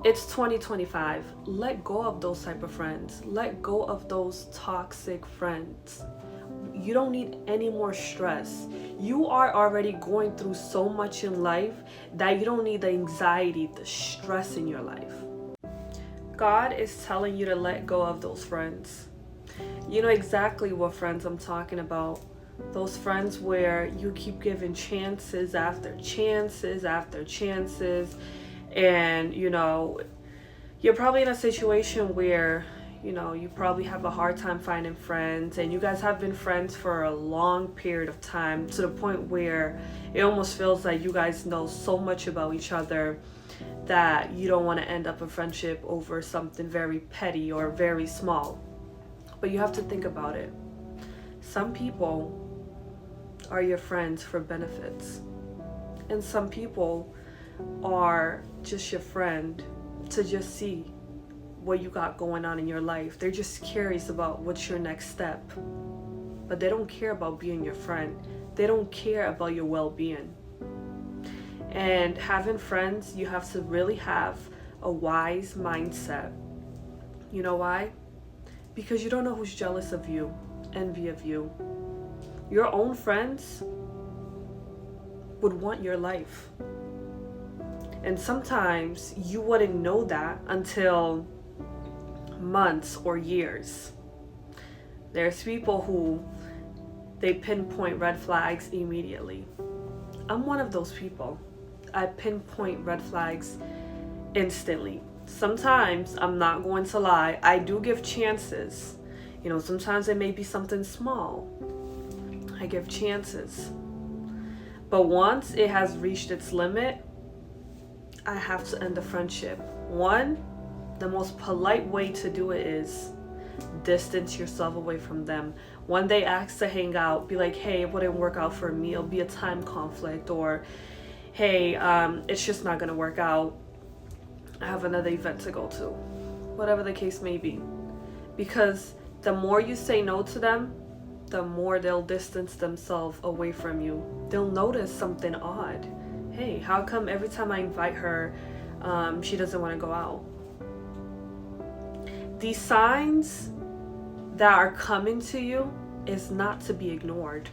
It's 2025. Let go of those type of friends. Let go of those toxic friends. You don't need any more stress. You are already going through so much in life that you don't need the anxiety, the stress in your life. God is telling you to let go of those friends. You know exactly what friends I'm talking about. Those friends where you keep giving chances after chances after chances, and you're probably in a situation where you probably have a hard time finding friends, and you guys have been friends for a long period of time, to the point where it almost feels like you guys know so much about each other that you don't want to end up a friendship over something very petty or very small. But you have to think about it. Some people are your friends for benefits, and some people are just your friend to just see what you got going on in your life. They're just curious about what's your next step, but they don't care about being your friend. They don't care about your well-being. And having friends, you have to really have a wise mindset. You know why? Because you don't know who's jealous of you, envy of you. Your own friends would want your life. And sometimes you wouldn't know that until months or years. There's people who they pinpoint red flags immediately. I'm one of those people. I pinpoint red flags instantly. Sometimes, I'm not going to lie, I do give chances. Sometimes it may be something small. I give chances. But once it has reached its limit, I have to end the friendship. One, the most polite way to do it is distance yourself away from them. When they ask to hang out, be like, hey, it wouldn't work out for me. It'll be a time conflict. Or, hey, it's just not going to work out. I have another event to go to. Whatever the case may be. Because the more you say no to them, the more they'll distance themselves away from you. They'll notice something odd. Hey, how come every time I invite her, she doesn't want to go out? These signs that are coming to you is not to be ignored.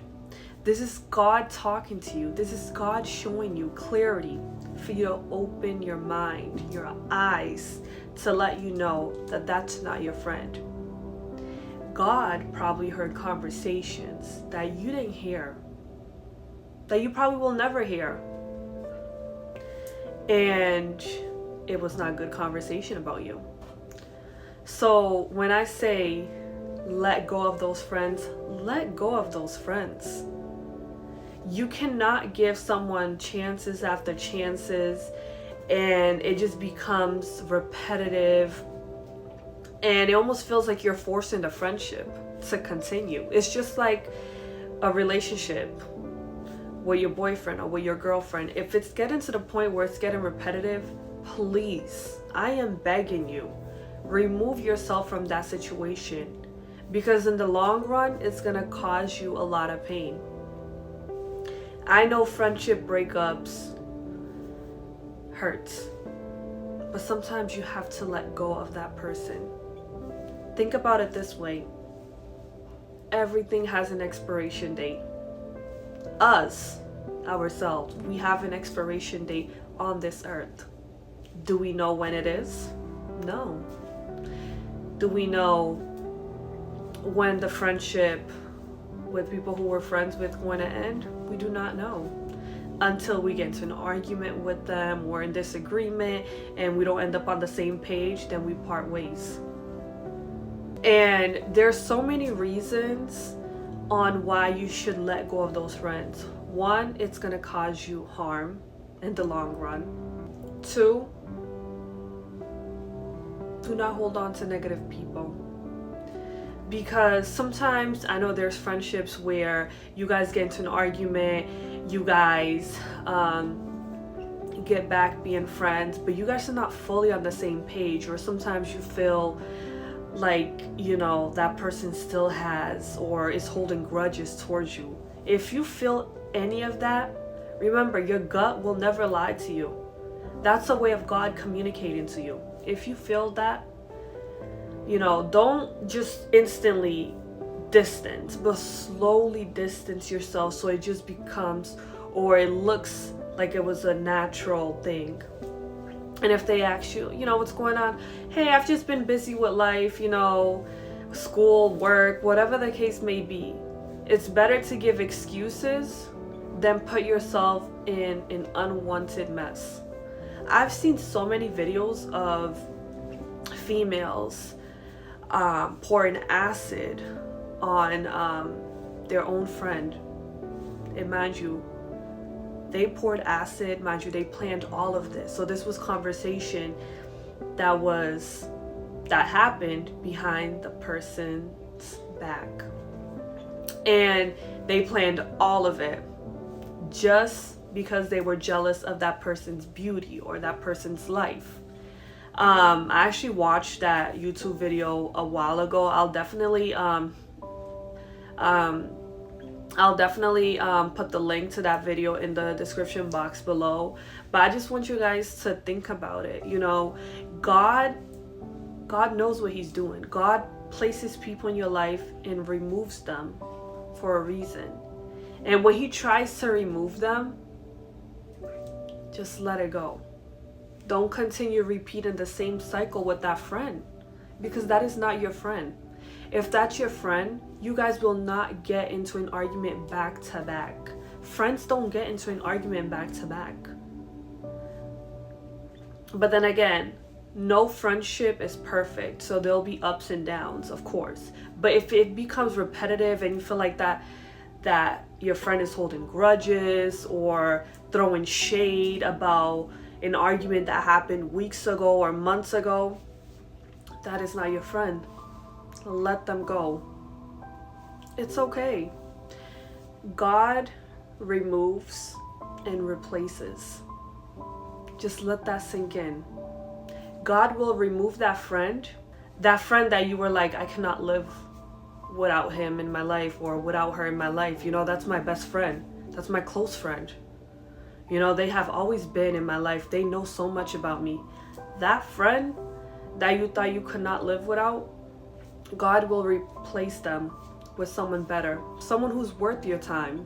This is God talking to you. This is God showing you clarity for you to open your mind, your eyes, to let you know that that's not your friend. God probably heard conversations that you didn't hear, that you probably will never hear. And it was not good conversation about you. So when I say let go of those friends, let go of those friends. You cannot give someone chances after chances and it just becomes repetitive, and it almost feels like you're forcing the friendship to continue. It's just like a relationship with your boyfriend or with your girlfriend. If it's getting to the point where it's getting repetitive, please, I am begging you, remove yourself from that situation, because in the long run, it's gonna cause you a lot of pain. I know friendship breakups hurts, but sometimes you have to let go of that person. Think about it this way. Everything has an expiration date. Us, ourselves, we have an expiration date on this earth. Do we know when it is? No. Do we know when the friendship with people who we're friends with going to end? We do not know. Until we get into an argument with them, we're in disagreement, and we don't end up on the same page, then we part ways. And there's so many reasons on why you should let go of those friends. One, it's gonna cause you harm in the long run. Two, do not hold on to negative people. Because sometimes I know there's friendships where you guys get into an argument, you guys get back being friends, but you guys are not fully on the same page, or sometimes you feel like, that person still has or is holding grudges towards you. If you feel any of that, remember, your gut will never lie to you. That's a way of God communicating to you. If you feel that, don't just instantly distance, but slowly distance yourself so it just becomes, or it looks like it was a natural thing. And if they ask you, what's going on? Hey, I've just been busy with life, school, work, whatever the case may be. It's better to give excuses than put yourself in an unwanted mess. I've seen so many videos of females pouring acid on their own friend. And mind you, they poured acid, mind you, they planned all of this. So this was conversation that happened behind the person's back. And they planned all of it just because they were jealous of that person's beauty or that person's life. I actually watched that YouTube video a while ago. I'll definitely put the link to that video in the description box below. But I just want you guys to think about it. God knows what he's doing. God places people in your life and removes them for a reason. And when he tries to remove them, just let it go. Don't continue repeating the same cycle with that friend, because that is not your friend. If that's your friend, you guys will not get into an argument back to back. Friends don't get into an argument back to back. But then again, no friendship is perfect, so there'll be ups and downs, of course. But if it becomes repetitive and you feel like that your friend is holding grudges or throwing shade about an argument that happened weeks ago or months ago, that is not your friend. Let them go. It's okay. God removes and replaces. Just let that sink in. God will remove that friend that you were like, I cannot live without him in my life or without her in my life. That's my best friend. That's my close friend. They have always been in my life. They know so much about me. That friend that you thought you could not live without, God will replace them with someone better. Someone who's worth your time.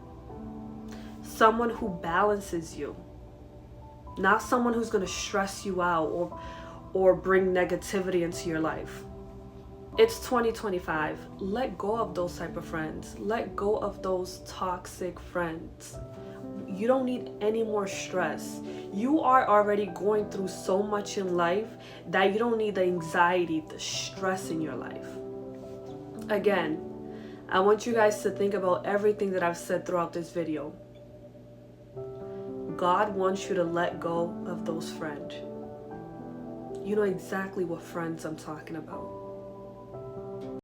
Someone who balances you. Not someone who's going to stress you out or bring negativity into your life. It's 2025. Let go of those type of friends. Let go of those toxic friends. You don't need any more stress. You are already going through so much in life that you don't need the anxiety, the stress in your life. Again, I want you guys to think about everything that I've said throughout this video. God wants you to let go of those friends. You know exactly what friends I'm talking about.